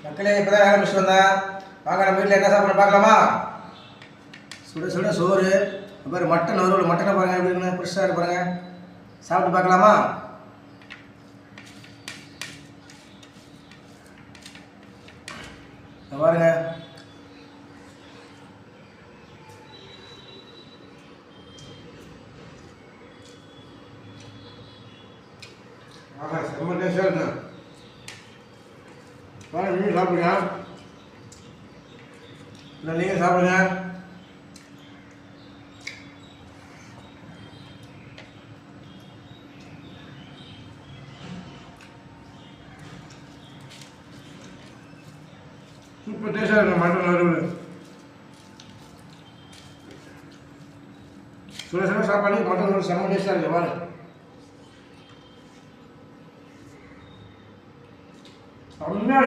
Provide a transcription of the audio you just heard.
மக்களே இப்போதான் வேலை முடிச்சுட்டு வந்தேன். வாங்க நம்ம வீட்டில் என்ன சாப்பிட பார்க்கலாமா? சுட சுட சோறு, அப்புறம் மட்டன் வறுவல். மட்டனை பாருங்கள் எப்படி இருக்குன்னு, ஃப்ரெஷ்ஷாக இருக்கு பாருங்கள். சாப்பிட்டு பார்க்கலாமா? பாருங்க, செம்ம டேஸ்டாக இருக்கு. பாருங்க, நீங்கள் சாப்பிடுங்க. இல்லை நீங்கள் சாப்பிடுங்க. சூப்பர் டேஸ்டாக இருக்கும் மட்டன் வறுவல். சுட சுட சாப்பாடு மட்டன் வறுவல் செம்ம டேஸ்டாக இருக்குது. பாருங்க.